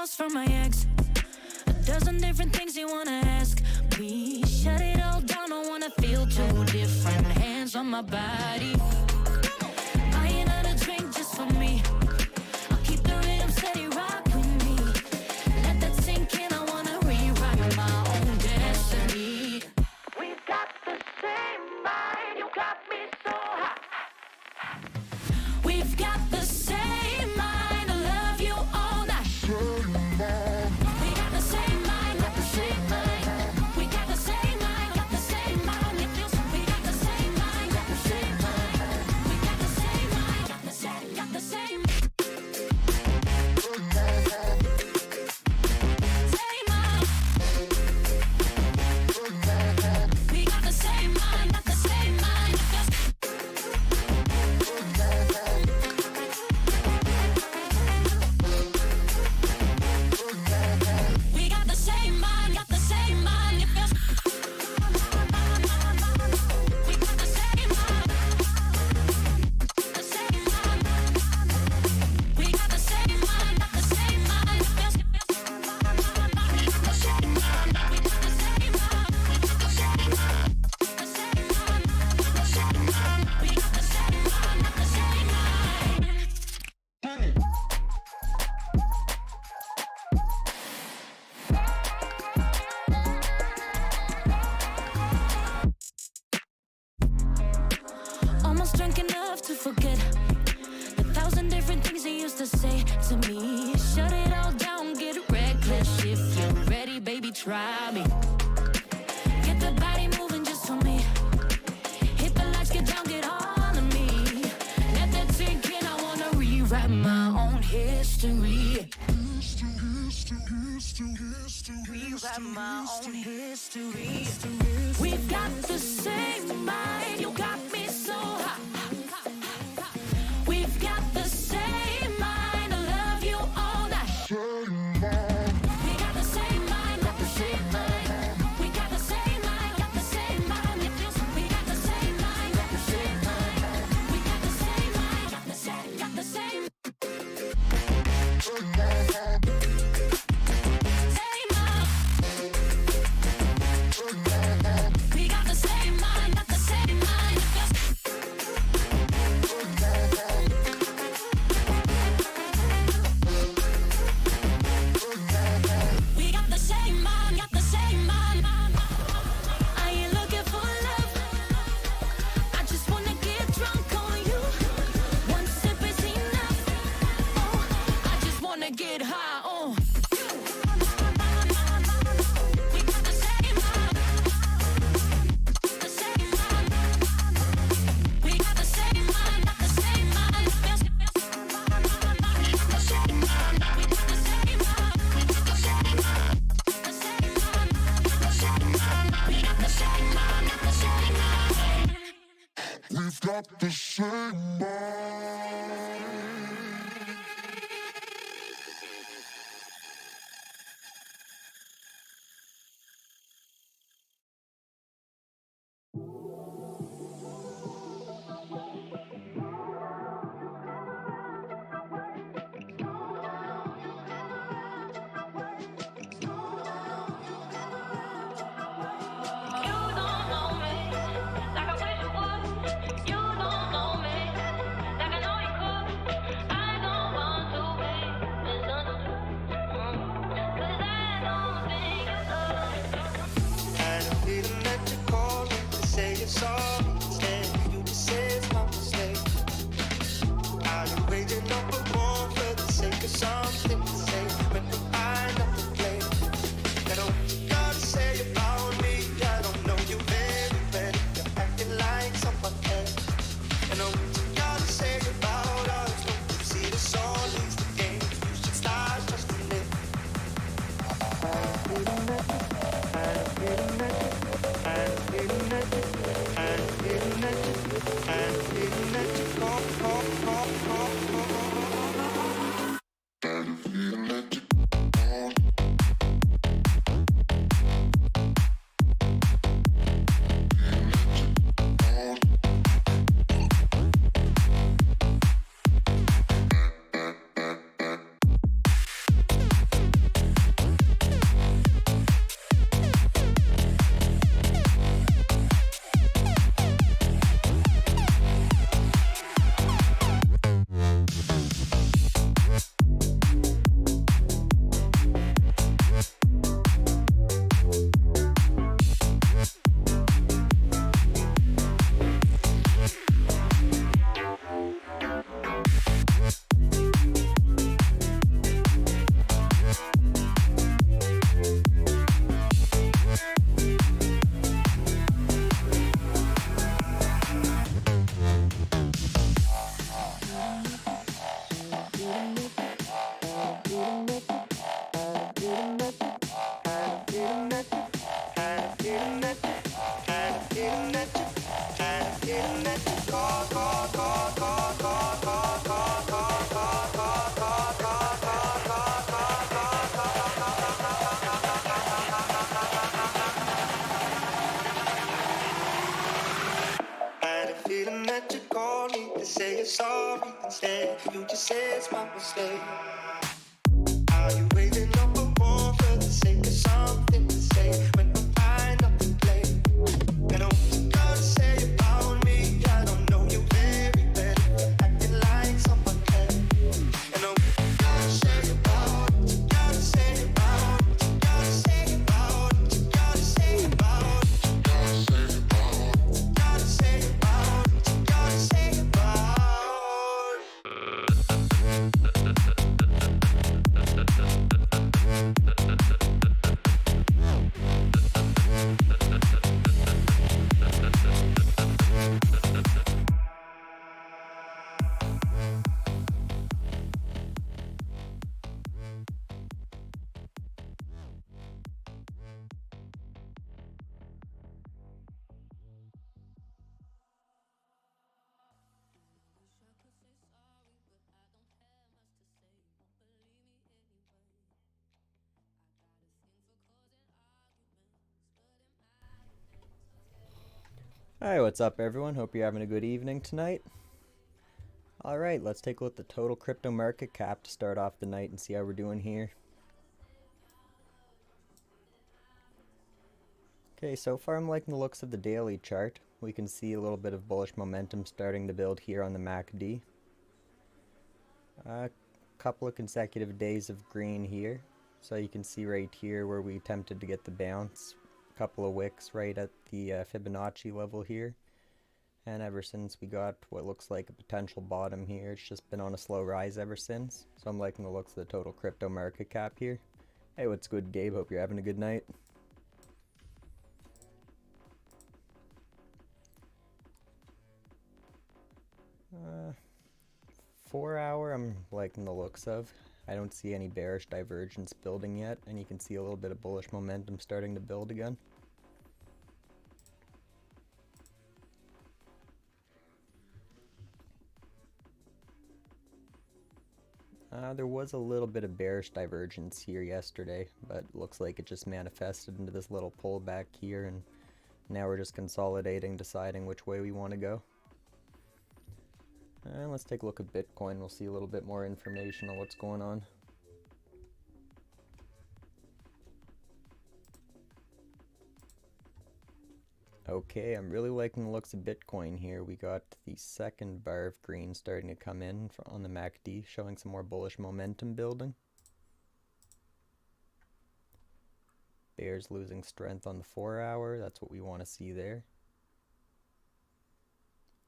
calls from my ex, a dozen different things you wanna ask me. Shut it all down, don't wanna feel two different hands on my body. Buying another drink just for me. I'll keep the rhythm steady, rock with me. Let that sink in, I wanna rewrite my own destiny. We've got the same mind, you got me so hot. We've got the same mind, I love you all night. We got the same mind, got the same mind. We got the same mind, got the same mind. It feels we got the same mind, got the same mind. We got the same mind, got the same, got the same. Same mind. We got the same mind, got the same mind. It feels we got the same mind, got the same mind. It feels we got the same mind, the same mind. We got the same mind, got the same mind. It feels the same mind. We got the same mind, the same mind. The same mind, the same mind. The same mind. We got the same mind, got the same mind. Almost drunk enough to forget the thousand different things he used to say to me. Shut it all down, get reckless. If you're ready, baby, try me. Get the body moving just for me. Hit the lights, get down, get on me. Let that sink in, I wanna rewrite my own history. Rewrite my own history. We've got the same mind, you got me so hot. We've got the same mind, I love you all night. We got the same mind, got the same mind. We got the same mind, got the same mind. It feels we got the same mind, got the same mind. We got the same mind, got the same, got the same. Same mind. We got the same mind, got the same mind. It feels we got the same mind, got the same mind. I ain't looking for love, I just wanna get drunk on you. One sip is enough. Oh, I just wanna get high on you. We got the same mind, the same mind. We got the same mind, got the same mind. It feels we got the same mind, we got the same mind. The same mind, the same mind. The same mind, the same mind. We got the same mind, got the same mind. We've got the same mind. You don't know me like I wish you would. You don't know me like I know you could. I don't want to be misunderstood. 'Cause I don't think it's love. I don't feel meant to call me to say you're sorry. Instead, you just say it's my mistake. Are you waiting up for more for the sake of something to say? When you find out the place, I don't gotta say about me. I don't know you very well. You're acting like someone else. I know what you gotta say about us. Don't you see this all leads to games? You should start trusting it. I'm feeling nothing. I'm feeling nothing. I'm feeling nothing. I'm Hi, what's up everyone? Hope you're having a good evening tonight. Alright, let's take a look at the total crypto market cap to start off the night and see how we're doing here. Okay, so far I'm liking the looks of the daily chart. We can see a little bit of bullish momentum starting to build here on the MACD. A couple of consecutive days of green here. So you can see right here where we attempted to get the bounce. A couple of wicks right at the Fibonacci level here. And ever since we got what looks like a potential bottom here, it's just been on a slow rise ever since. So I'm liking the looks of the total crypto market cap here. Hey, what's good, Gabe? Hope you're having a good night. Uh, 4 hour I'm liking the looks of. I don't see any bearish divergence building yet, and you can see a little bit of bullish momentum starting to build again. There was a little bit of bearish divergence here yesterday, but looks like it just manifested into this little pullback here, and now we're just consolidating, deciding which way we want to go. And let's take a look at Bitcoin. We'll see a little bit more information on what's going on. Okay, I'm really liking the looks of Bitcoin here. We got the second bar of green starting to come in on the MACD, showing some more bullish momentum building. Bears losing strength on the 4 hour, that's what we want to see there.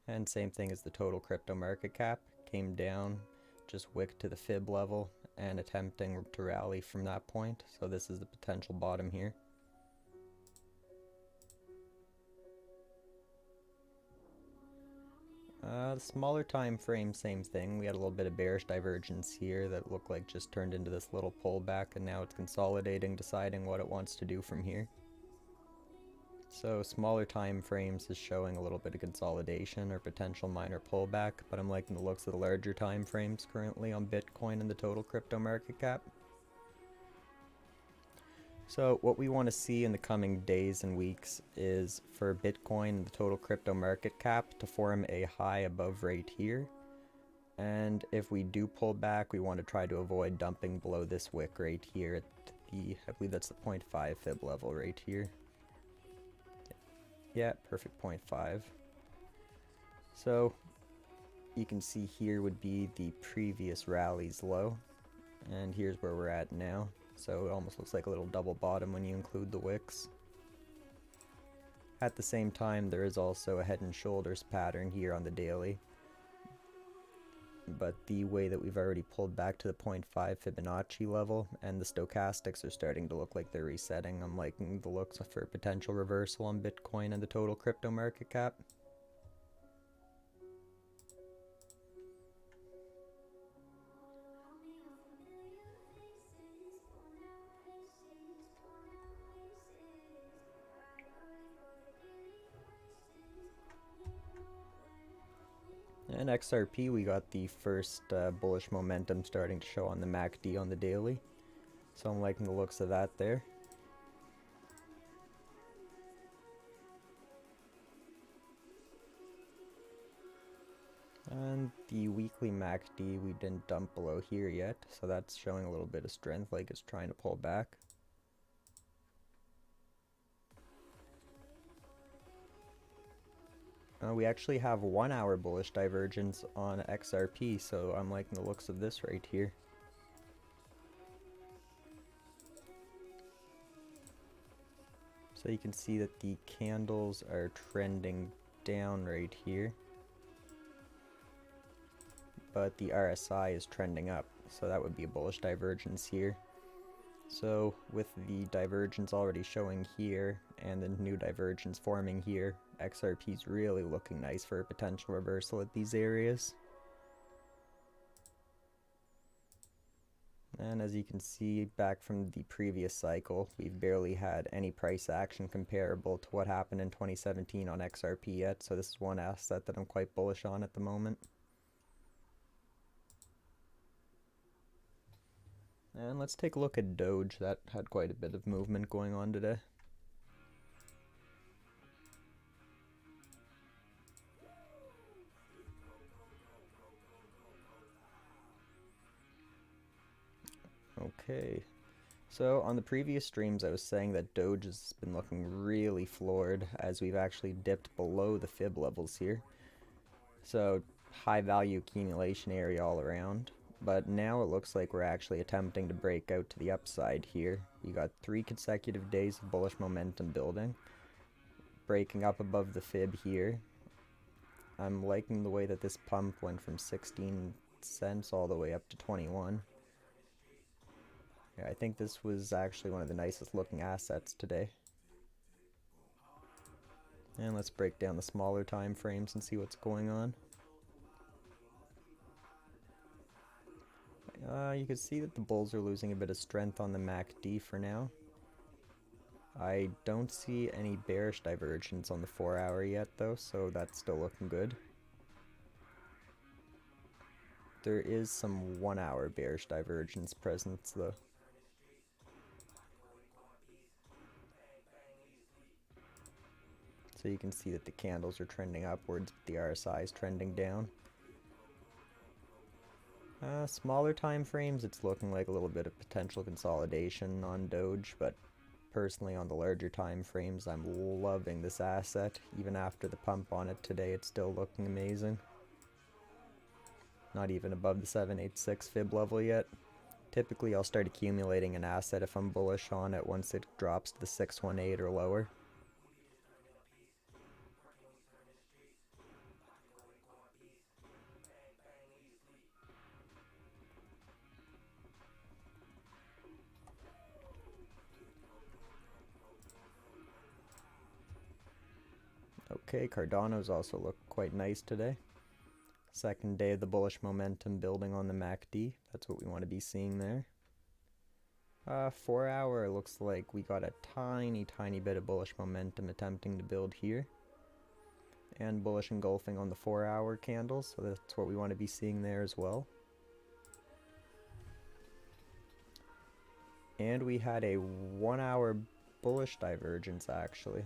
And same thing as the total crypto market cap, came down, just wicked to the fib level and attempting to rally from that point. So this is the potential bottom here. The smaller time frame, same thing. We had a little bit of bearish divergence here that looked like just turned into this little pullback, and now it's consolidating, deciding what it wants to do from here. So smaller time frames is showing a little bit of consolidation or potential minor pullback, but I'm liking the looks of the larger time frames currently on Bitcoin and the total crypto market cap. So what we want to see in the coming days and weeks is for Bitcoin and the total crypto market cap to form a high above right here. And if we do pull back, we want to try to avoid dumping below this wick right here at the, I believe that's the 0.5 fib level right here. Yeah, perfect 0.5. So you can see here would be the previous rally's low, and here's where we're at now. So it almost looks like a little double bottom when you include the wicks. At the same time, there is also a head and shoulders pattern here on the daily. But the way that we've already pulled back to the 0.5 Fibonacci level, and the stochastics are starting to look like they're resetting. I'm liking the looks for potential reversal on Bitcoin and the total crypto market cap. And XRP, we got the first bullish momentum starting to show on the MACD on the daily. So I'm liking the looks of that there. And the weekly MACD, we didn't dump below here yet, so that's showing a little bit of strength, like it's trying to pull back. We actually have 1 hour bullish divergence on XRP, so I'm liking the looks of this right here. So you can see that the candles are trending down right here, but the RSI is trending up, so that would be a bullish divergence here. So with the divergence already showing here and the new divergence forming here, XRP is really looking nice for a potential reversal at these areas. And as you can see back from the previous cycle, we've barely had any price action comparable to what happened in 2017 on XRP yet, so this is one asset that I'm quite bullish on at the moment. And let's take a look at Doge. That had quite a bit of movement going on today. Okay, so on the previous streams I was saying that Doge has been looking really floored as we've actually dipped below the fib levels here. So high value accumulation area all around. But now it looks like we're actually attempting to break out to the upside here. You got 3 consecutive days of bullish momentum building. Breaking up above the fib here. I'm liking the way that this pump went from 16 cents all the way up to 21. Yeah, I think this was actually one of the nicest looking assets today. And let's break down the smaller time frames and see what's going on. You can see that the bulls are losing a bit of strength on the MACD for now. I don't see any bearish divergence on the 4-hour yet though, so that's still looking good. There is some 1-hour bearish divergence present though. So you can see that the candles are trending upwards, but the RSI is trending down. Smaller time frames, it's looking like a little bit of potential consolidation on Doge, but personally on the larger time frames, I'm loving this asset. Even after the pump on it today, it's still looking amazing. Not even above the 786 fib level yet. Typically, I'll start accumulating an asset if I'm bullish on it once it drops to the 618 or lower. Okay, Cardano's also looked quite nice today. Second day of the bullish momentum building on the MACD. That's what we want to be seeing there. 4-hour looks like we got a tiny bit of bullish momentum attempting to build here. And bullish engulfing on the 4-hour candles, so that's what we want to be seeing there as well. And we had a 1-hour bullish divergence actually.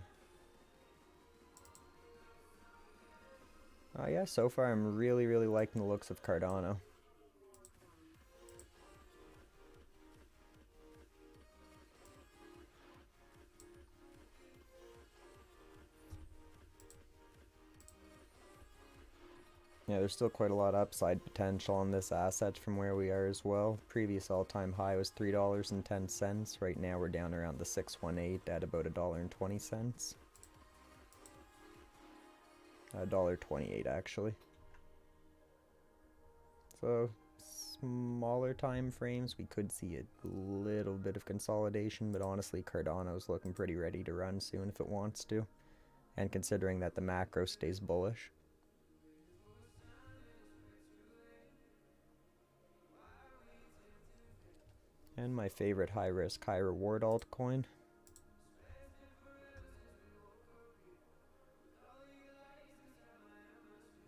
Yeah, so far I'm really liking the looks of Cardano. Yeah, there's still quite a lot of upside potential on this asset from where we are as well. Previous all-time high was $3.10. Right now we're down around the 618 at about $1.20. $1.28 actually. So smaller time frames, we could see a little bit of consolidation, but honestly Cardano's looking pretty ready to run soon if it wants to, and considering that the macro stays bullish. And my favorite high risk, high reward altcoin.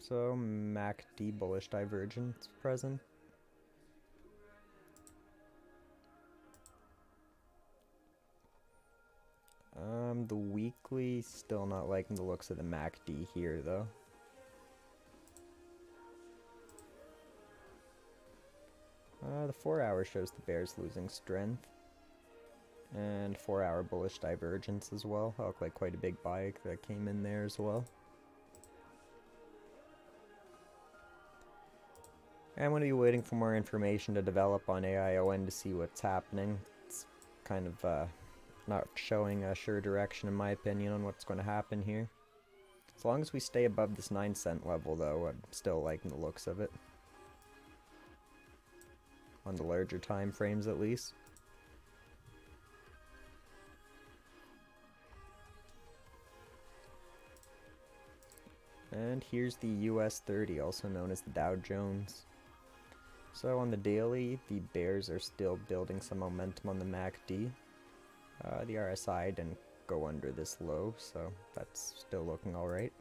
So MACD bullish divergence present. The weekly, still not liking the looks of the MACD here though. The 4-hour shows the bears losing strength. And 4-hour bullish divergence as well. That looked like quite a big buy that came in there as well. I'm going to be waiting for more information to develop on AION to see what's happening. It's kind of not showing a sure direction in my opinion on what's going to happen here. As long as we stay above this 9-cent level though, I'm still liking the looks of it. On the larger time frames at least. And here's the US 30, also known as the Dow Jones. So on the daily, the bears are still building some momentum on the MACD. The RSI didn't go under this low, so that's still looking alright.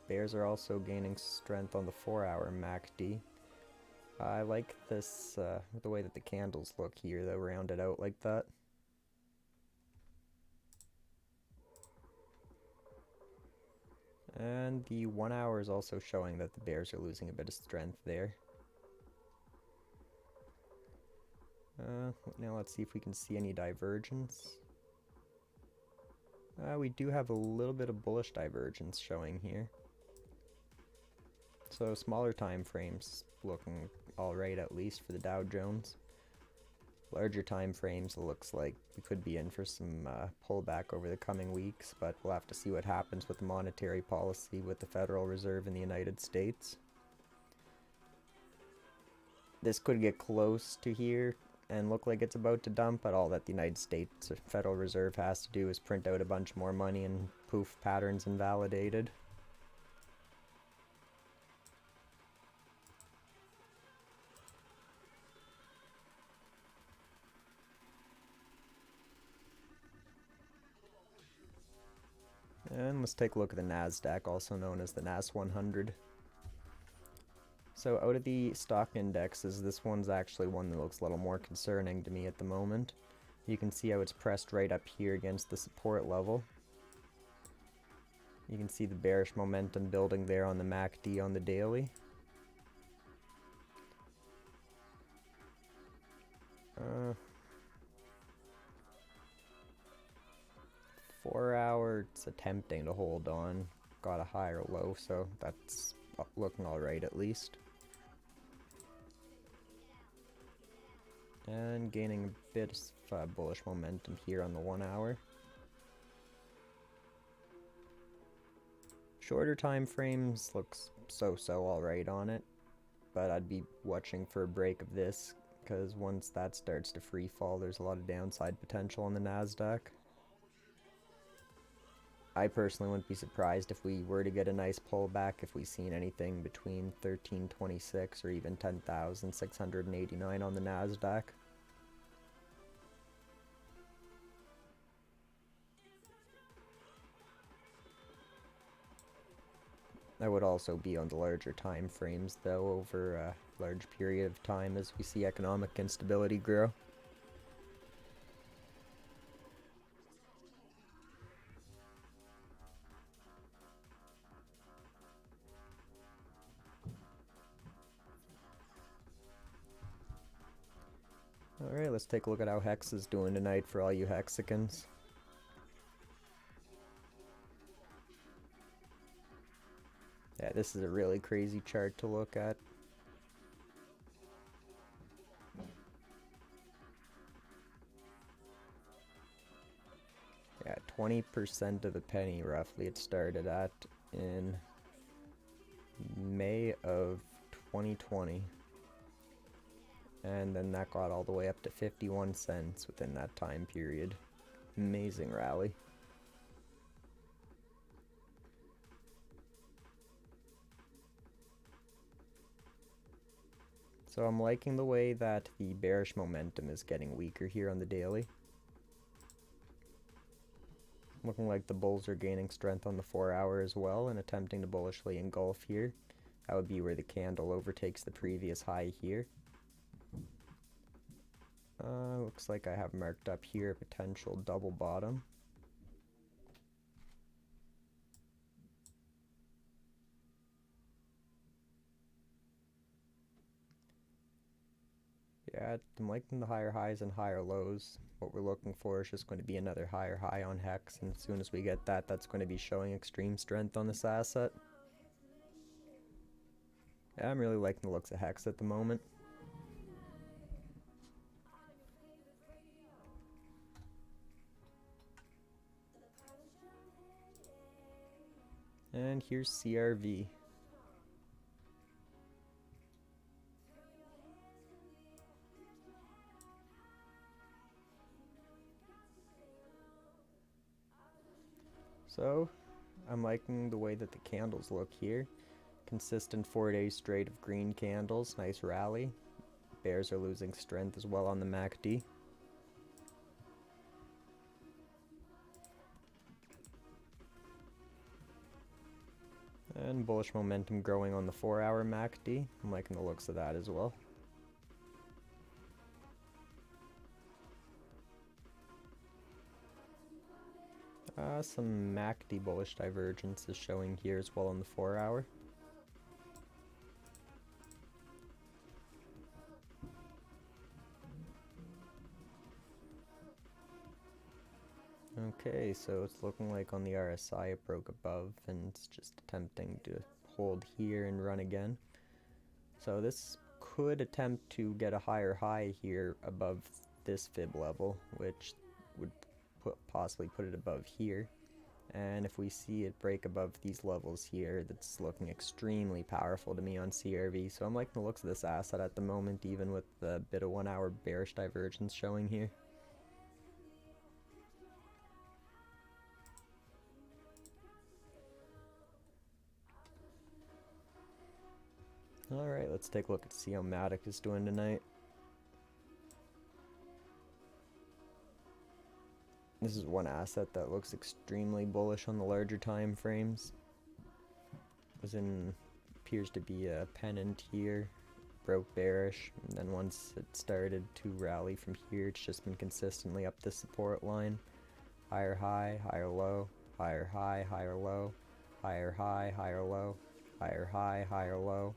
Bears are also gaining strength on the 4-hour MACD. I like this, the way that the candles look here, though, rounded out like that. And the 1 hour is also showing that the bears are losing a bit of strength there. Now let's see if we can see any divergence. We do have a little bit of bullish divergence showing here. So smaller time frames looking alright, at least for the Dow Jones. Larger time frames, it looks like we could be in for some pullback over the coming weeks, but we'll have to see what happens with the monetary policy with the Federal Reserve in the United States. This could get close to here and look like it's about to dump, but all that the United States Federal Reserve has to do is print out a bunch more money and poof, patterns invalidated. And let's take a look at the NASDAQ, also known as the NAS 100. So out of the stock indexes, this one's actually one that looks a little more concerning to me at the moment. You can see how it's pressed right up here against the support level. You can see the bearish momentum building there on the MACD on the daily. 4 hour, it's attempting to hold on. Got a higher low, so that's looking alright at least. And gaining a bit of bullish momentum here on the 1 hour. Shorter time frames looks so alright on it, but I'd be watching for a break of this, because once that starts to free fall, there's a lot of downside potential on the NASDAQ. I personally wouldn't be surprised if we were to get a nice pullback if we've seen anything between 1326 or even 10,689 on the NASDAQ. That would also be on the larger time frames though, over a large period of time as we see economic instability grow. Alright, let's take a look at how Hex is doing tonight for all you Hexicans. Yeah, this is a really crazy chart to look at. Yeah, 20% of a penny roughly it started at in May of 2020. And then that got all the way up to 51 cents within that time period. Amazing rally. So I'm liking the way that the bearish momentum is getting weaker here on the daily. Looking like the bulls are gaining strength on the 4 hour as well and attempting to bullishly engulf here. That would be where the candle overtakes the previous high here. Looks like I have marked up here a potential double bottom. Yeah, I'm liking the higher highs and higher lows. What we're looking for is just going to be another higher high on Hex, and as soon as we get that, that's going to be showing extreme strength on this asset. Yeah, I'm really liking the looks of Hex at the moment. And here's CRV. So, I'm liking the way that the candles look here. Consistent 4 days straight of green candles, nice rally. Bears are losing strength as well on the MACD. And bullish momentum growing on the 4 hour MACD. I'm liking the looks of that as well. Some MACD bullish divergence is showing here as well on the 4 hour. Okay, so it's looking like on the RSI it broke above and it's just attempting to hold here and run again. So this could attempt to get a higher high here above this fib level, which would possibly put it above here. And if we see it break above these levels here, that's looking extremely powerful to me on CRV. So I'm liking the looks of this asset at the moment, even with the bit of 1 hour bearish divergence showing here. Alright, let's take a look and see how Matic is doing tonight. This is one asset that looks extremely bullish on the larger time frames. Appears to be a pennant here, broke bearish, and then once it started to rally from here, it's just been consistently up the support line. Higher high, higher low, higher high, higher low, higher high, higher low, higher high, higher low.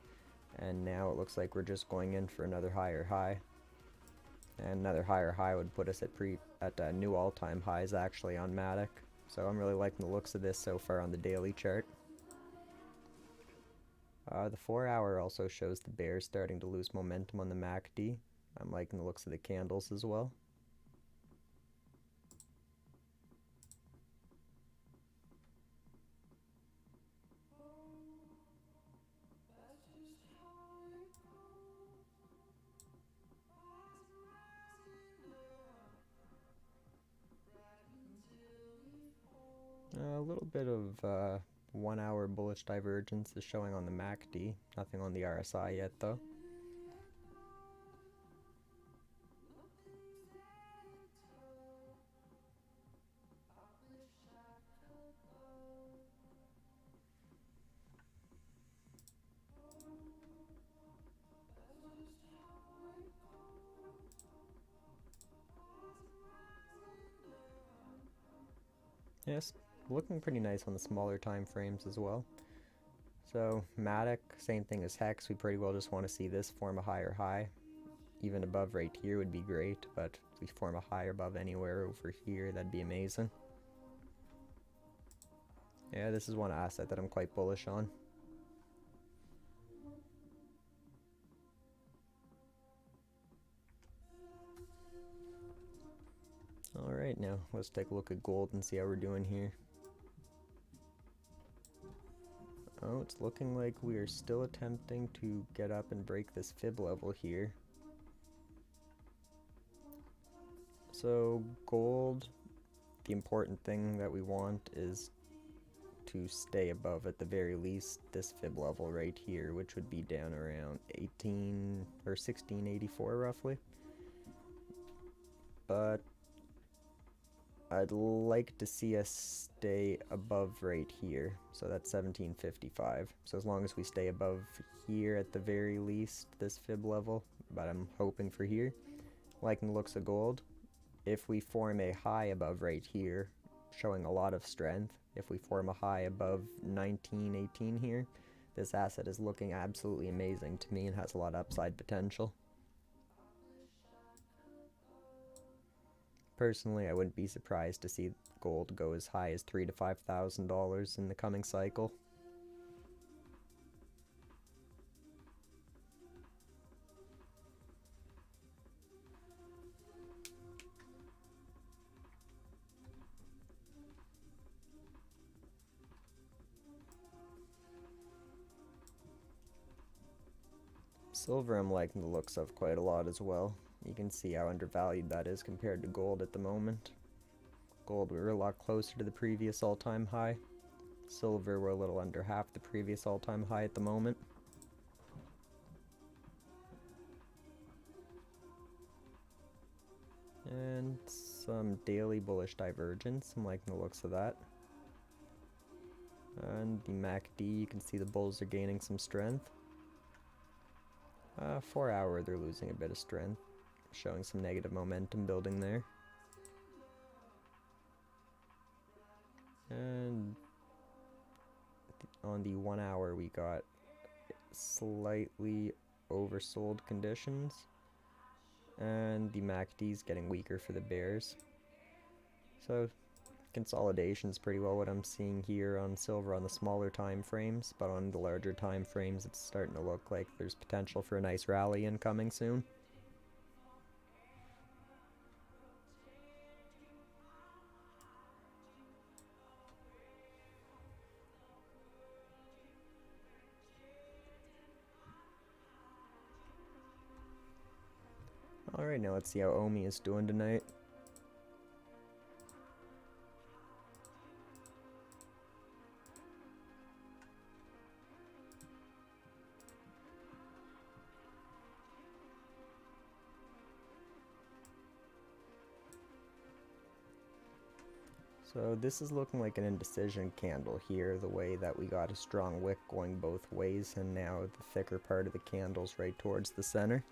And now it looks like we're just going in for another higher high. And another higher high would put us at new all-time highs actually on Matic. So I'm really liking the looks of this so far on the daily chart. The 4 hour also shows the bears starting to lose momentum on the MACD. I'm liking the looks of the candles as well. A little bit of 1 hour bullish divergence is showing on the MACD, nothing on the RSI yet though. Yes, looking pretty nice on the smaller time frames as well. So Matic, same thing as Hex, we pretty well just want to see this form a higher high. Even above right here would be great, but if we form a high above anywhere over here, that'd be amazing. Yeah, this is one asset that I'm quite bullish on. Alright, now let's take a look at gold and see how we're doing here. Oh, it's looking like we are still attempting to get up and break this fib level here. So gold, the important thing that we want is to stay above at the very least this fib level right here, which would be down around 1684 roughly. But I'd like to see us stay above right here, so that's 1755. So as long as we stay above here at the very least, this fib level, but I'm hoping for here. Liking the looks of gold. If we form a high above right here, showing a lot of strength, if we form a high above 1918 here, this asset is looking absolutely amazing to me and has a lot of upside potential. Personally, I wouldn't be surprised to see gold go as high as $3,000 to $5,000 in the coming cycle. Silver I'm liking the looks of quite a lot as well. You can see how undervalued that is compared to gold at the moment. Gold, we were a lot closer to the previous all-time high. Silver, we're a little under half the previous all-time high at the moment. And some daily bullish divergence. I'm liking the looks of that. And the MACD, you can see the bulls are gaining some strength. 4 hour, they're losing a bit of strength, showing some negative momentum building there. And on the 1 hour, we got slightly oversold conditions, and the MACD is getting weaker for the bears. So Consolidation's pretty well what I'm seeing here on silver on the smaller time frames, but on the larger time frames it's starting to look like there's potential for a nice rally incoming soon. Alright, now let's see how OMI is doing tonight. So this is looking like an indecision candle here, the way that we got a strong wick going both ways, and now the thicker part of the candle's right towards the center.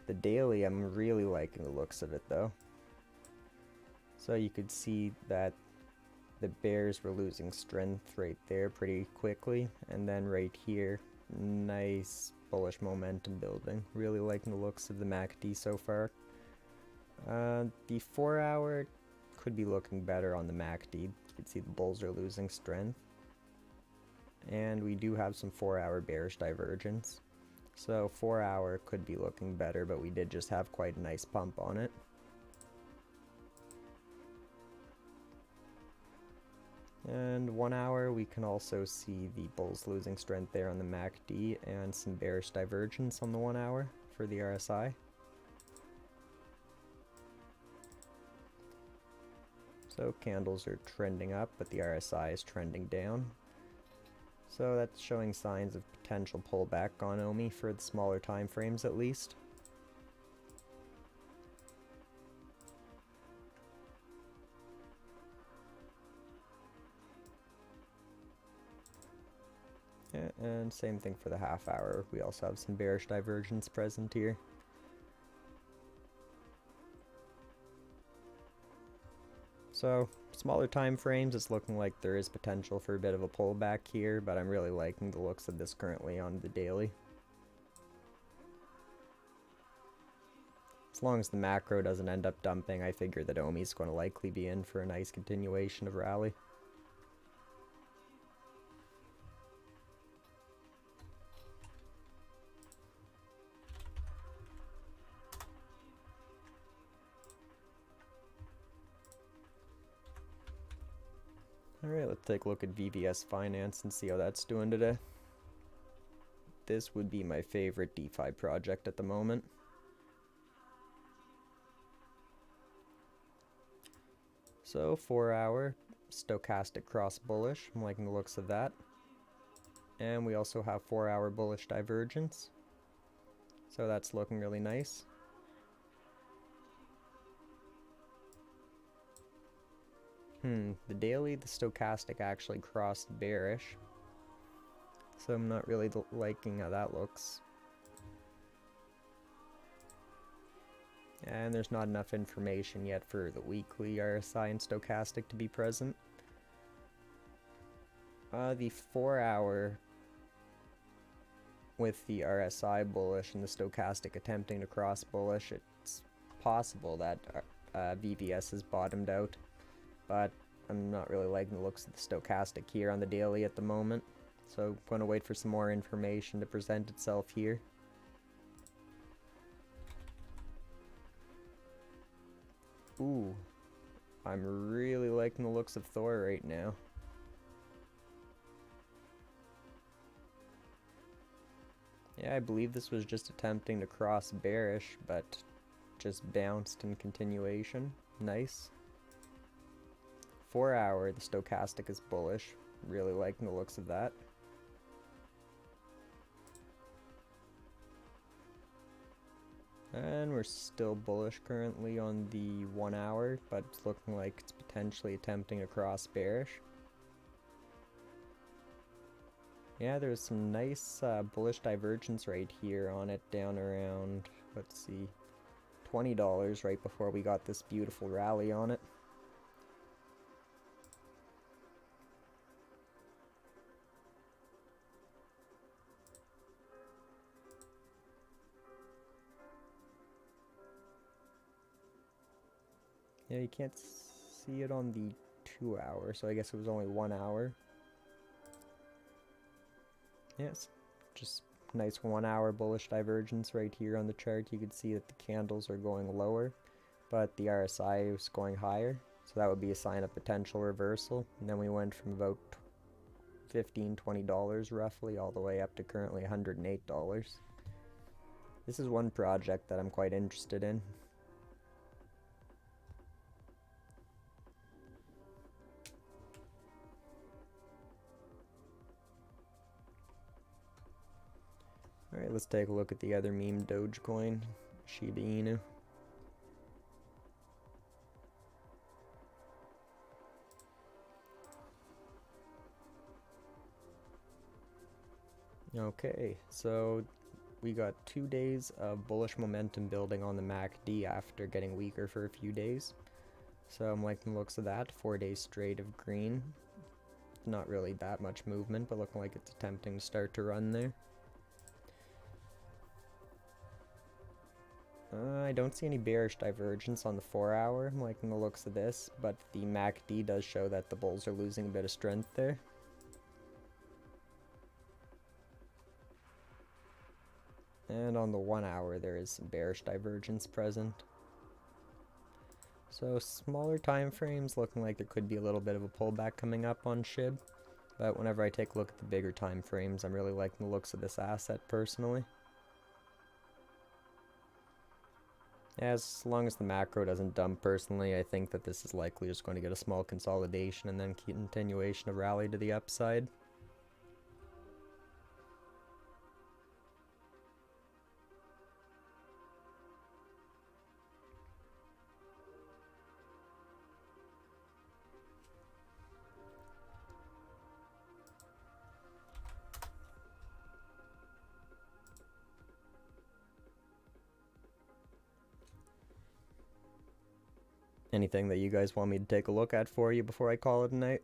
The daily, I'm really liking the looks of it though. So you could see that the bears were losing strength right there pretty quickly, and then right here, nice bullish momentum building. Really liking the looks of the MACD so far. The 4 hour could be looking better on the MACD. You can see the bulls are losing strength. And we do have some 4 hour bearish divergence. So 4 hour could be looking better, but we did just have quite a nice pump on it. And 1 hour, we can also see the bulls losing strength there on the MACD and some bearish divergence on the 1 hour for the RSI. So candles are trending up, but the RSI is trending down. So that's showing signs of potential pullback on OMI for the smaller time frames at least. Yeah, and same thing for the half hour. We also have some bearish divergence present here. So, smaller time frames, it's looking like there is potential for a bit of a pullback here, but I'm really liking the looks of this currently on the daily. As long as the macro doesn't end up dumping, I figure that OMI is going to likely be in for a nice continuation of rally. Alright, let's take a look at VVS Finance and see how that's doing today. This would be my favorite DeFi project at the moment. So 4 hour stochastic cross bullish, I'm liking the looks of that. And we also have 4 hour bullish divergence. So that's looking really nice. The daily, the stochastic actually crossed bearish. So I'm not really liking how that looks. And there's not enough information yet for the weekly RSI and stochastic to be present. The 4 hour with the RSI bullish and the stochastic attempting to cross bullish, it's possible that VVS has bottomed out. But I'm not really liking the looks of the stochastic here on the daily at the moment. So I'm going to wait for some more information to present itself here. Ooh, I'm really liking the looks of Thor right now. Yeah, I believe this was just attempting to cross bearish, but just bounced in continuation. Nice. 4 hour, the stochastic is bullish. Really liking the looks of that. And we're still bullish currently on the 1 hour, but it's looking like it's potentially attempting to cross bearish. Yeah, there's some nice bullish divergence right here on it, down around, let's see, $20 right before we got this beautiful rally on it. Yeah, you can't see it on the 2 hour, so I guess it was only 1 hour. Yes, just nice 1 hour bullish divergence right here on the chart. You can see that the candles are going lower, but the RSI is going higher. So that would be a sign of potential reversal. And then we went from about $15–20 roughly all the way up to currently $108. This is one project that I'm quite interested in. Alright, let's take a look at the other meme Dogecoin, Shiba Inu. Okay, so we got 2 days of bullish momentum building on the MACD after getting weaker for a few days. So I'm liking the looks of that. 4 days straight of green. Not really that much movement, but looking like it's attempting to start to run there. I don't see any bearish divergence on the 4 hour. I'm liking the looks of this, but the MACD does show that the bulls are losing a bit of strength there. And on the 1 hour, there is some bearish divergence present. So smaller time frames looking like there could be a little bit of a pullback coming up on SHIB. But whenever I take a look at the bigger time frames, I'm really liking the looks of this asset personally. As long as the macro doesn't dump personally, I think that this is likely just going to get a small consolidation and then continuation of rally to the upside. Anything that you guys want me to take a look at for you before I call it a night?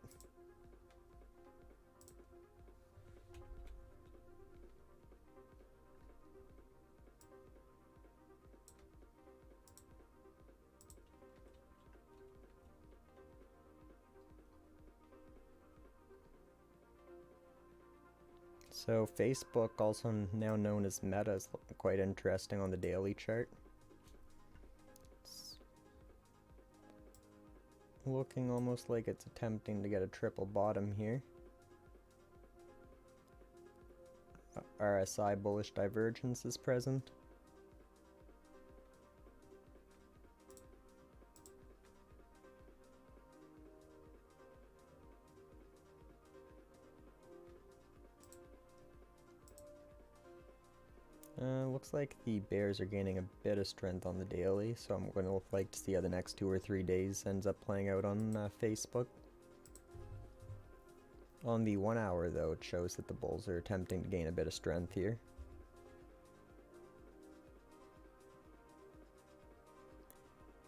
So Facebook, also now known as Meta, is looking quite interesting on the daily chart. Looking almost like it's attempting to get a triple bottom here. RSI bullish divergence is present. Looks like the bears are gaining a bit of strength on the daily, so I'm going to like to see how the next 2 or 3 days ends up playing out on Facebook. On the 1 hour though, it shows that the bulls are attempting to gain a bit of strength here.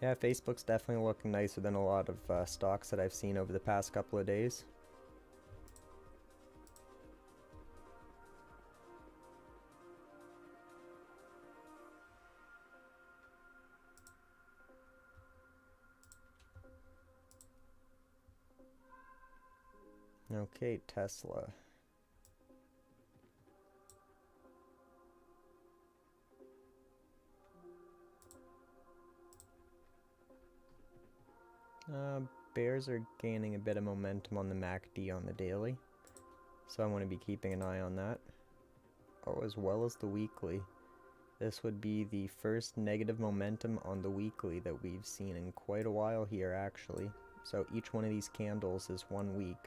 Yeah, Facebook's definitely looking nicer than a lot of stocks that I've seen over the past couple of days. Okay, Tesla. Bears are gaining a bit of momentum on the MACD on the daily, so I want to be keeping an eye on that. Oh, as well as the weekly. This would be the first negative momentum on the weekly that we've seen in quite a while here, actually. So each one of these candles is 1 week.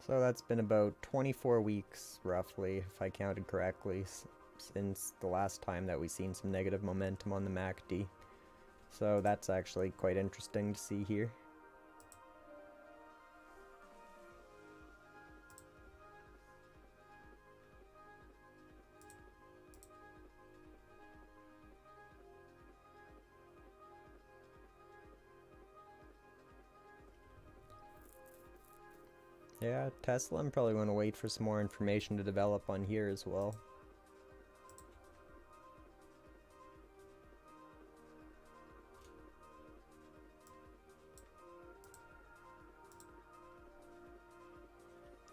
So that's been about 24 weeks, roughly, if I counted correctly, since the last time that we've seen some negative momentum on the MACD. So that's actually quite interesting to see here. Yeah, Tesla, I'm probably going to wait for some more information to develop on here as well.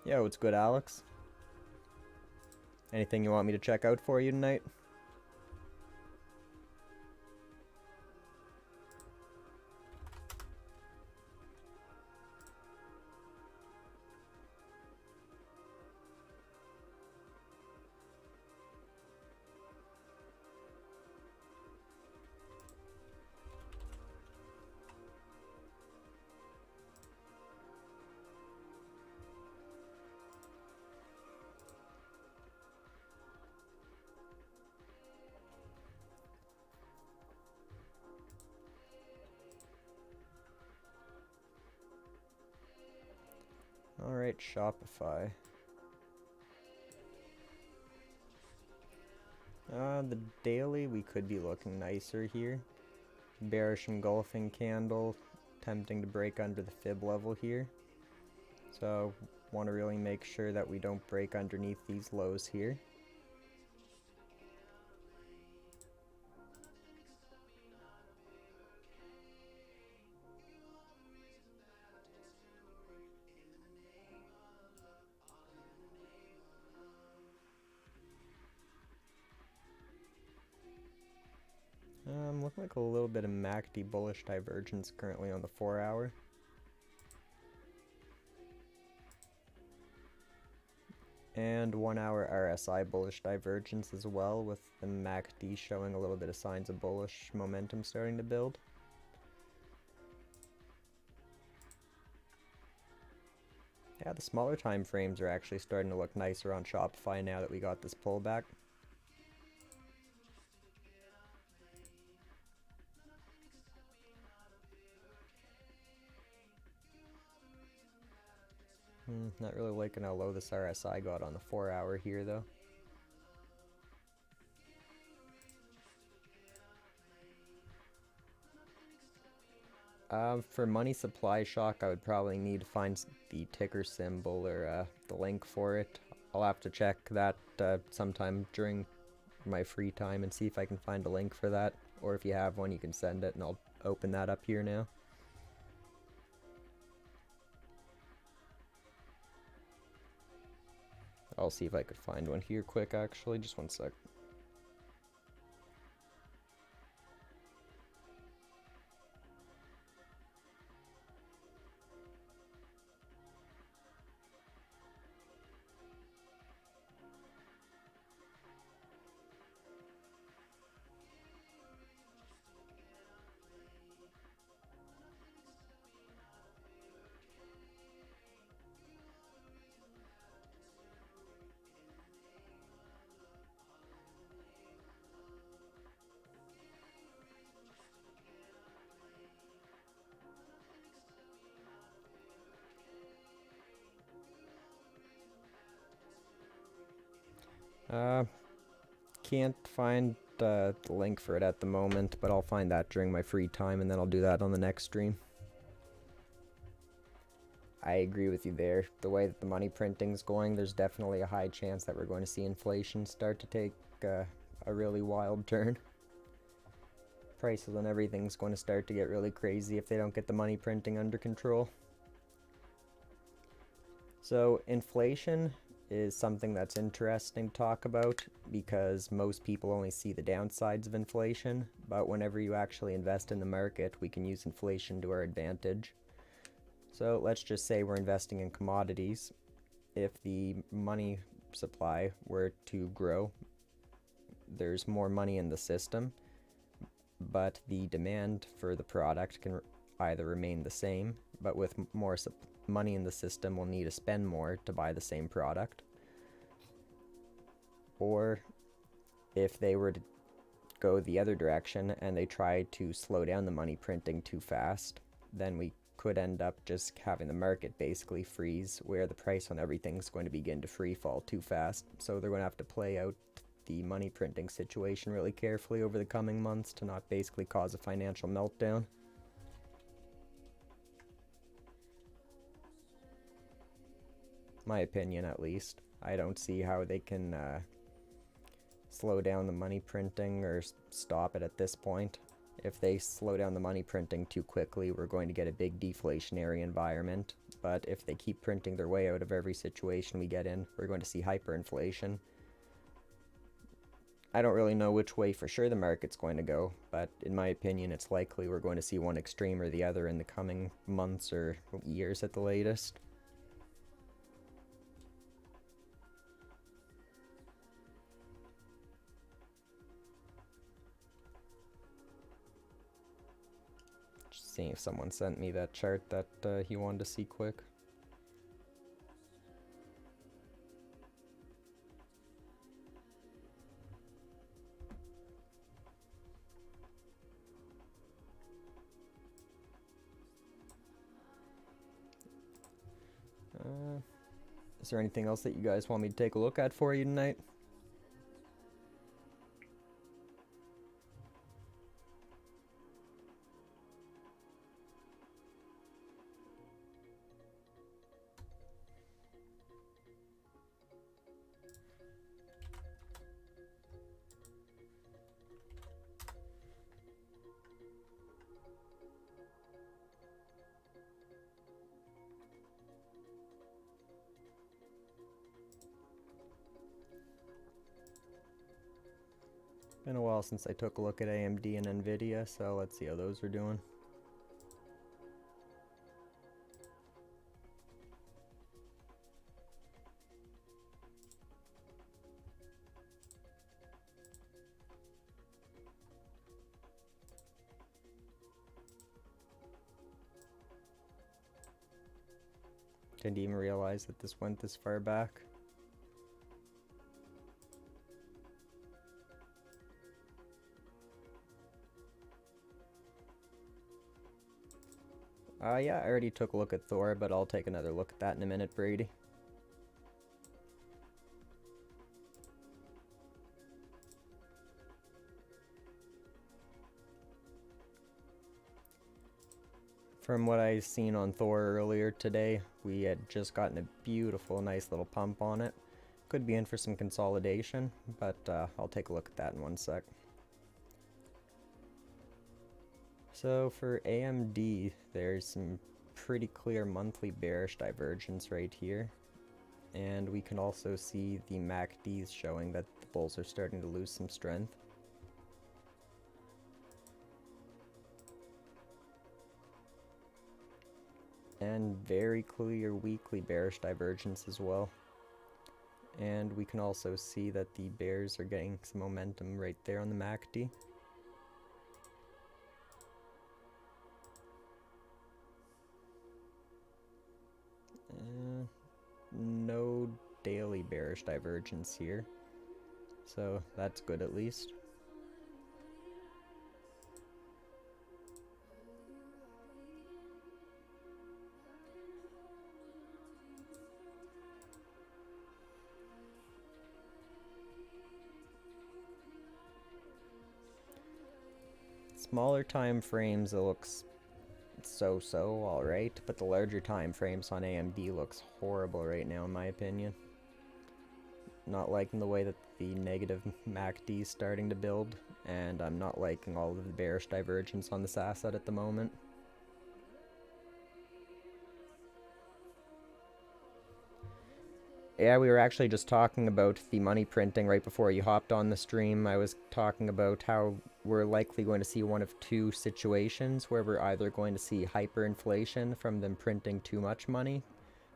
Yeah, what's good, Alex? Anything you want me to check out for you tonight? Alright, Shopify. The daily, we could be looking nicer here. Bearish engulfing candle, attempting to break under the fib level here. So, want to really make sure that we don't break underneath these lows here. Looking like a little bit of MACD bullish divergence currently on the 4-hour. And 1-hour RSI bullish divergence as well, with the MACD showing a little bit of signs of bullish momentum starting to build. Yeah, the smaller time frames are actually starting to look nicer on Shopify now that we got this pullback. Not really liking how low this RSI got on the 4-hour here though. For money supply shock, I would probably need to find the ticker symbol or the link for it. I'll have to check that sometime during my free time and see if I can find a link for that. Or if you have one, you can send it and I'll open that up here now. I'll see if I could find one here quick actually, just one sec. Can't find the link for it at the moment, but I'll find that during my free time and then I'll do that on the next stream. I agree with you there. The way that the money printing's going, there's definitely a high chance that we're going to see inflation start to take a really wild turn. Prices and everything's going to start to get really crazy if they don't get the money printing under control. So inflation is something that's interesting to talk about because most people only see the downsides of inflation, but whenever you actually invest in the market, we can use inflation to our advantage. So let's just say we're investing in commodities. If the money supply were to grow, there's more money in the system, but the demand for the product can either remain the same, but with more money in the system, we'll need to spend more to buy the same product. Or if they were to go the other direction and they try to slow down the money printing too fast, then we could end up just having the market basically freeze, where the price on everything's going to begin to free fall too fast. So they're going to have to play out the money printing situation really carefully over the coming months to not basically cause a financial meltdown. My opinion, at least. I don't see how they can slow down the money printing or stop it at this point. If they slow down the money printing too quickly, we're going to get a big deflationary environment. But if they keep printing their way out of every situation we get in, we're going to see hyperinflation. I don't really know which way for sure the market's going to go, but in my opinion, it's likely we're going to see one extreme or the other in the coming months or years at the latest. Just seeing if someone sent me that chart that he wanted to see quick. Is there anything else that you guys want me to take a look at for you tonight? Been a while since I took a look at AMD and Nvidia, so let's see how those are doing. Didn't even realize that this went this far back. Yeah, I already took a look at Thor, but I'll take another look at that in a minute, Brady. From what I've seen on Thor earlier today, we had just gotten a beautiful, nice little pump on it. Could be in for some consolidation, but I'll take a look at that in one sec. So for AMD, there's some pretty clear monthly bearish divergence right here. And we can also see the MACDs showing that the bulls are starting to lose some strength. And very clear weekly bearish divergence as well. And we can also see that the bears are getting some momentum right there on the MACD. No daily bearish divergence here, so that's good at least. Smaller time frames, it looks so alright, but the larger time frames on AMD looks horrible right now in my opinion. Not liking the way that the negative MACD is starting to build, and I'm not liking all of the bearish divergence on this asset at the moment. Yeah, we were actually just talking about the money printing right before you hopped on the stream. I was talking about how we're likely going to see one of two situations where we're either going to see hyperinflation from them printing too much money,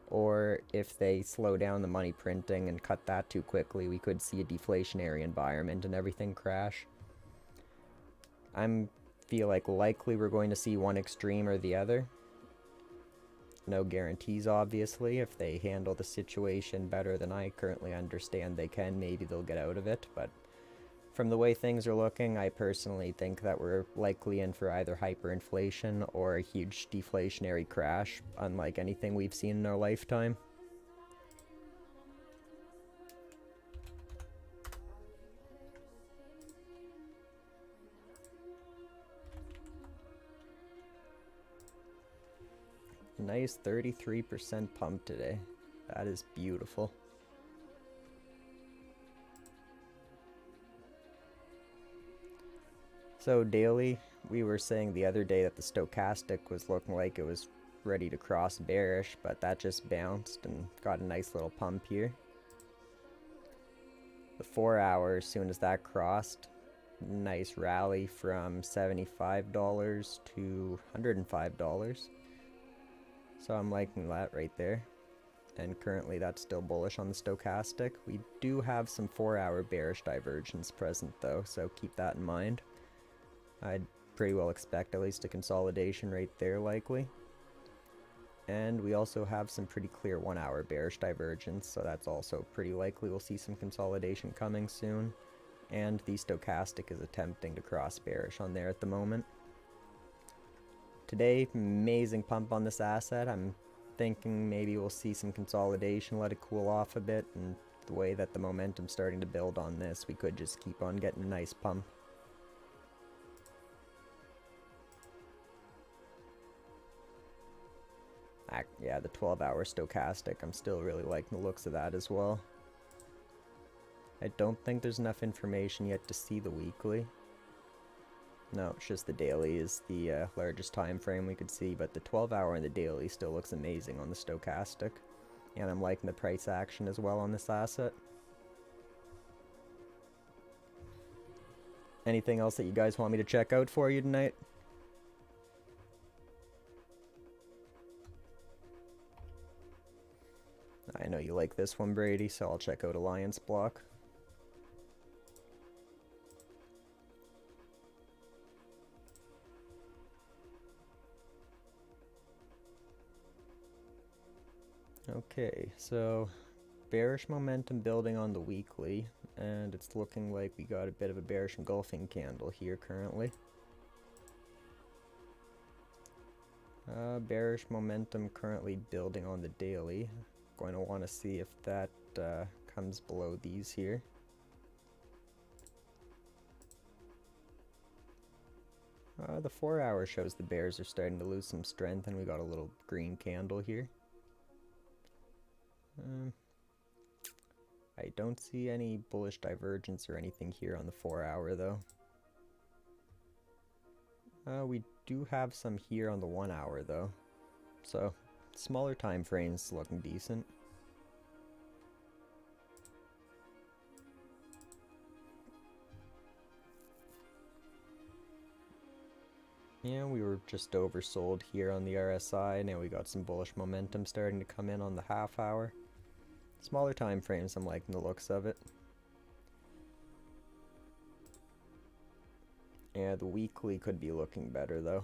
or if they slow down the money printing and cut that too quickly, we could see a deflationary environment and everything crash. I feel like likely we're going to see one extreme or the other. No guarantees, obviously. If they handle the situation better than I currently understand they can, maybe they'll get out of it. But from the way things are looking, I personally think that we're likely in for either hyperinflation or a huge deflationary crash, unlike anything we've seen in our lifetime. Nice 33% pump today. That is beautiful. So daily, we were saying the other day that the stochastic was looking like it was ready to cross bearish, but that just bounced and got a nice little pump here. The 4 hour, as soon as that crossed, nice rally from $75 to $105. So I'm liking that right there. And currently that's still bullish on the stochastic. We do have some 4 hour bearish divergence present though, so keep that in mind. I'd pretty well expect at least a consolidation right there likely. And we also have some pretty clear 1 hour bearish divergence, so that's also pretty likely we'll see some consolidation coming soon. And the stochastic is attempting to cross bearish on there at the moment. Today, amazing pump on this asset. I'm thinking maybe we'll see some consolidation, let it cool off a bit, and the way that the momentum's starting to build on this, we could just keep on getting a nice pump. Yeah, the 12 hour stochastic, I'm still really liking the looks of that as well. I don't think there's enough information yet to see the weekly. No, it's just the daily is the largest time frame we could see, but the 12 hour and the daily still looks amazing on the stochastic. And I'm liking the price action as well on this asset. Anything else that you guys want me to check out for you tonight? I know you like this one, Brady, so I'll check out Alliance Block. Okay, so bearish momentum building on the weekly, and it's looking like we got a bit of a bearish engulfing candle here currently. Bearish momentum currently building on the daily. Going to want to see if that comes below these here. The 4 hour shows the bears are starting to lose some strength, and we got a little green candle here. I don't see any bullish divergence or anything here on the 4 hour though. We do have some here on the 1 hour though, so smaller time frames looking decent. Yeah, we were just oversold here on the RSI. Now we got some bullish momentum starting to come in on the half hour. Smaller time frames, I'm liking the looks of it. Yeah, the weekly could be looking better though.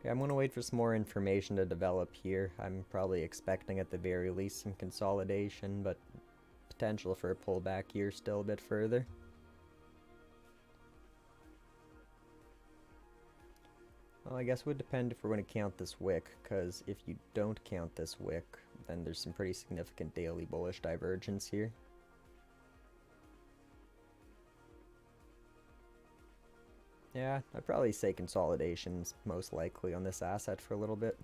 Yeah, I'm going to wait for some more information to develop here. I'm probably expecting at the very least some consolidation, but potential for a pullback here still a bit further. Well, I guess it would depend if we're going to count this wick, because if you don't count this wick, then there's some pretty significant daily bullish divergence here. Yeah, I'd probably say consolidation's most likely on this asset for a little bit.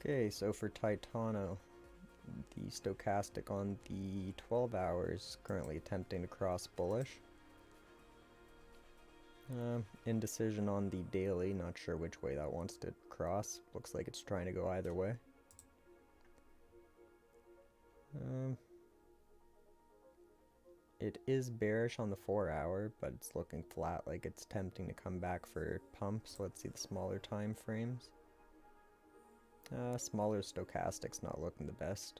Okay, so for Titano, the stochastic on the 12 hours currently attempting to cross bullish. Indecision on the daily, not sure which way that wants to cross. Looks like it's trying to go either way. It is bearish on the 4 hour, but it's looking flat, like it's attempting to come back for pumps. Let's see the smaller time frames. Smaller stochastic's not looking the best.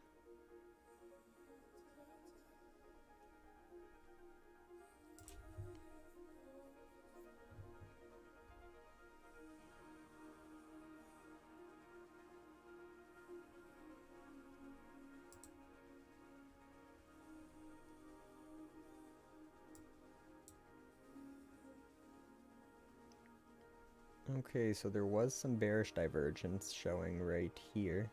Okay, so there was some bearish divergence showing right here.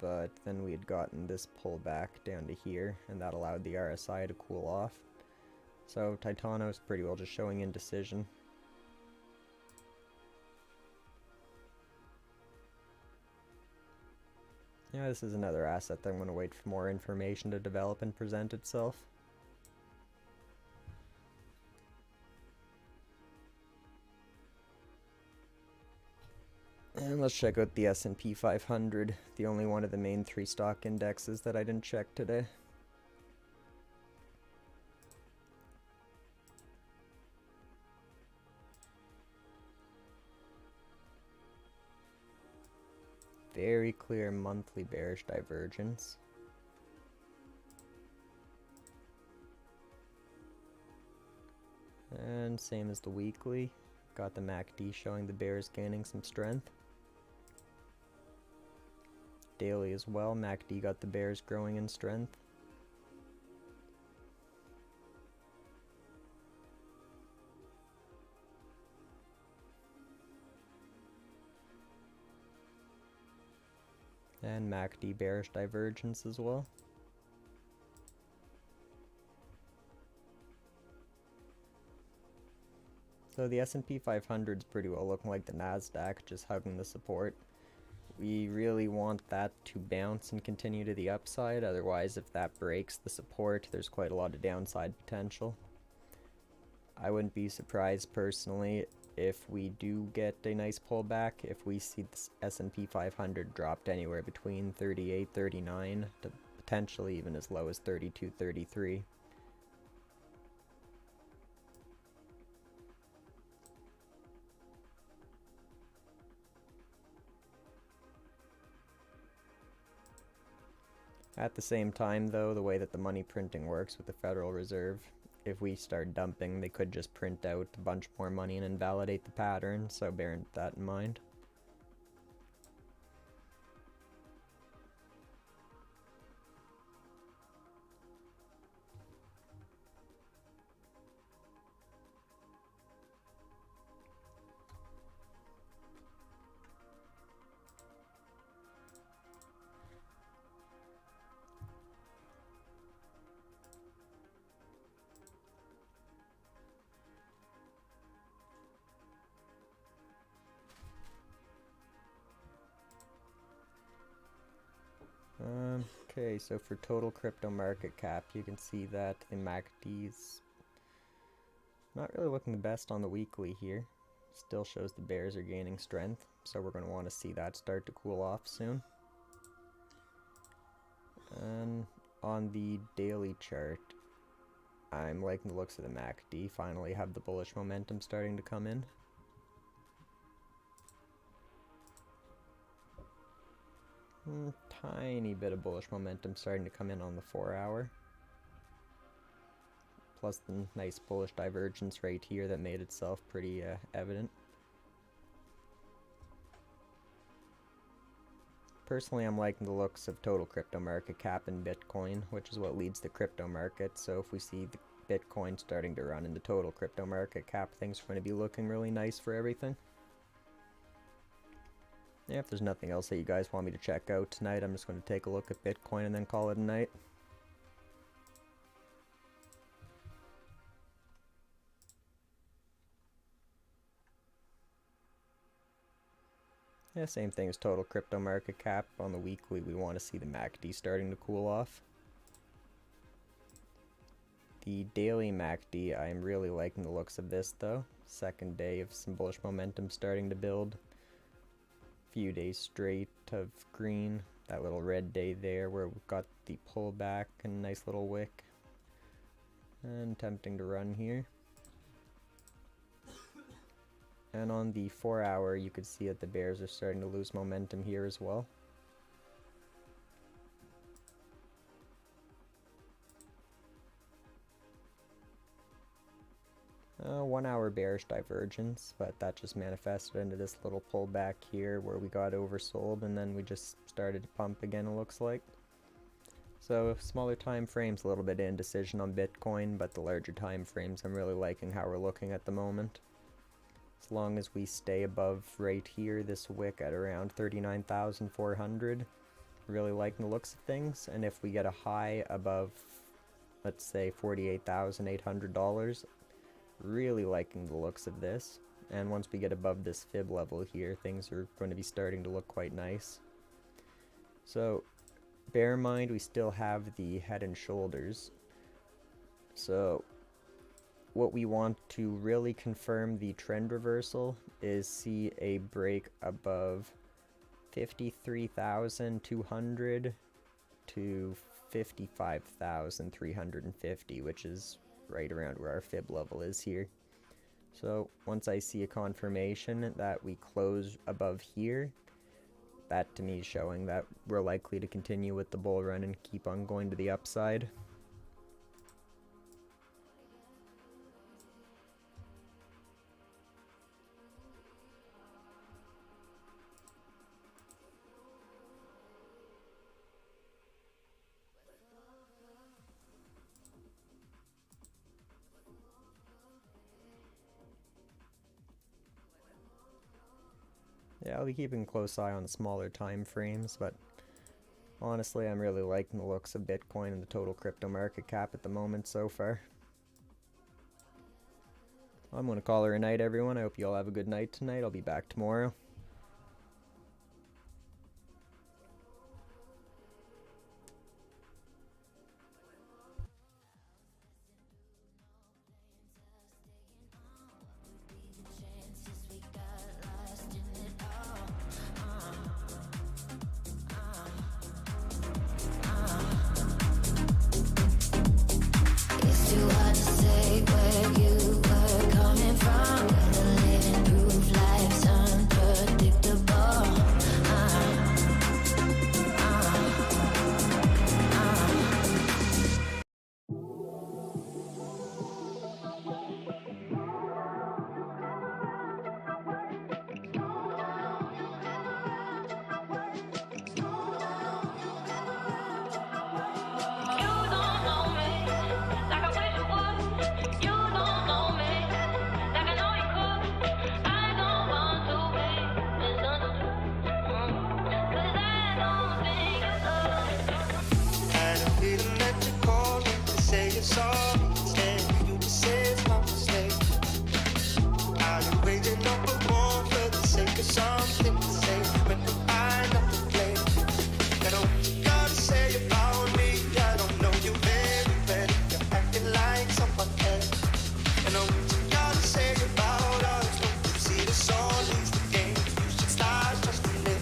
But then we had gotten this pullback down to here, and that allowed the RSI to cool off. So Titano's pretty well just showing indecision. Yeah, this is another asset that I'm going to wait for more information to develop and present itself. And let's check out the S&P 500, the only one of the main 3 stock indexes that I didn't check today. Very clear monthly bearish divergence. And same as the weekly, got the MACD showing the bears gaining some strength. Daily as well, MACD got the bears growing in strength. And MACD bearish divergence as well. So the S&P 500 is pretty well looking like the NASDAQ, just hugging the support. We really want that to bounce and continue to the upside, otherwise if that breaks the support, there's quite a lot of downside potential. I wouldn't be surprised personally if we do get a nice pullback, if we see the S&P 500 dropped anywhere between 38, 39 to potentially even as low as 32, 33. At the same time though, the way that the money printing works with the Federal Reserve, if we start dumping, they could just print out a bunch more money and invalidate the pattern, so bear that in mind. Okay, so for total crypto market cap, you can see that the MACD's not really looking the best on the weekly here. Still shows the bears are gaining strength, so we're going to want to see that start to cool off soon. And on the daily chart, I'm liking the looks of the MACD. Finally have the bullish momentum starting to come in. Tiny bit of bullish momentum starting to come in on the 4-hour. Plus the nice bullish divergence right here that made itself pretty evident. Personally, I'm liking the looks of total crypto market cap in Bitcoin, which is what leads the crypto market. So if we see the Bitcoin starting to run in the total crypto market cap, things are going to be looking really nice for everything. Yeah, if there's nothing else that you guys want me to check out tonight, I'm just going to take a look at Bitcoin and then call it a night. Yeah, same thing as total crypto market cap. On the weekly, we want to see the MACD starting to cool off. The daily MACD, I'm really liking the looks of this though. Second day of some bullish momentum starting to build. Few days straight of green, that little red day there where we've got the pullback and nice little wick, and attempting to run here. And on the 4-hour, you could see that the bears are starting to lose momentum here as well. Uh, 1-hour bearish divergence, but that just manifested into this little pullback here where we got oversold and then we just started to pump again, it looks like. So smaller time frames, a little bit of indecision on Bitcoin, but the larger time frames I'm really liking how we're looking at the moment. As long as we stay above right here, this wick at around 39,400. Really liking the looks of things. And if we get a high above, let's say $48,800, really liking the looks of this. And once we get above this fib level here, things are going to be starting to look quite nice. So bear in mind, we still have the head and shoulders. So what we want to really confirm the trend reversal is see a break above 53,200 to 55,350, which is right around where our fib level is here. So once I see a confirmation that we close above here, that to me is showing that we're likely to continue with the bull run and keep on going to the upside. Yeah, I'll be keeping a close eye on the smaller time frames, but honestly, I'm really liking the looks of Bitcoin and the total crypto market cap at the moment so far. I'm going to call her a night, everyone. I hope you all have a good night tonight. I'll be back tomorrow. It's too hard to say where you were coming from. The living proof life's unpredictable. You don't know me like I wish you would. You don't know me like I know you could. I don't want to be misunderstood. 'Cause I don't think it's love. Had a feeling that you called me to say you're sorry. Instead, you just say it's my mistake. Are you waging up a war for the sake of something to say when you find out the blame? I don't what you gotta say about me. I don't know you very well. You're acting like someone else. I know what you gotta say about us. Don't you see this all leads the game? You should start trusting it.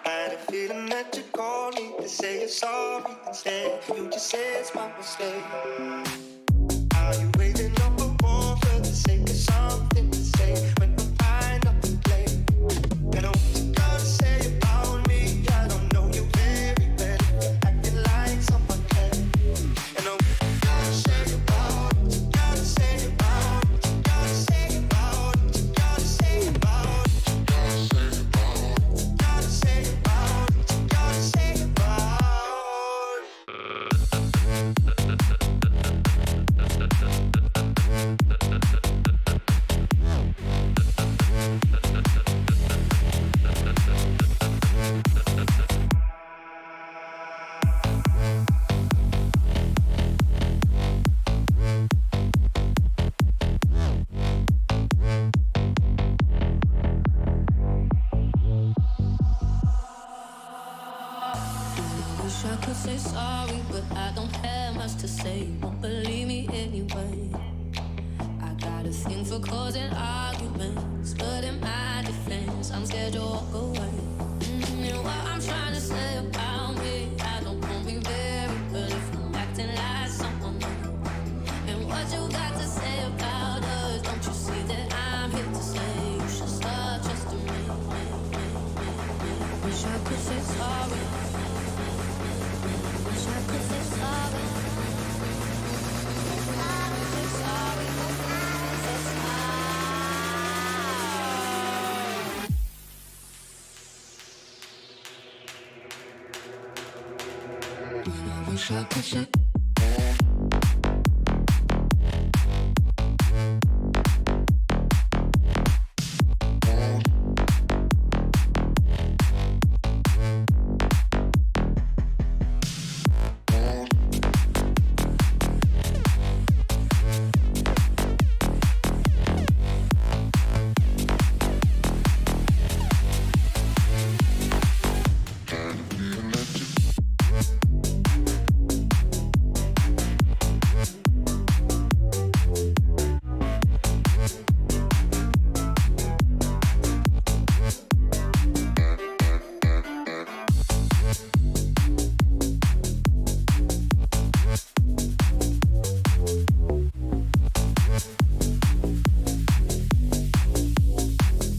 Had a feeling that you called me to say you're sorry. Instead, you just say it's my mistake. Are you waging up a war for the sake of something to say when you find out the blame? I know what you gotta say about me. I don't know you very well. You're acting like someone else. for causing arguments, but in my defense, I'm scared to walk away. You know what I'm trying to say about me? I don't want me very, but if I'm acting like someone new, and what you got to say about us? Don't you see that I'm here to say you should start trusting me? Wish I could say sorry. Wish I could say sorry. Wish I could say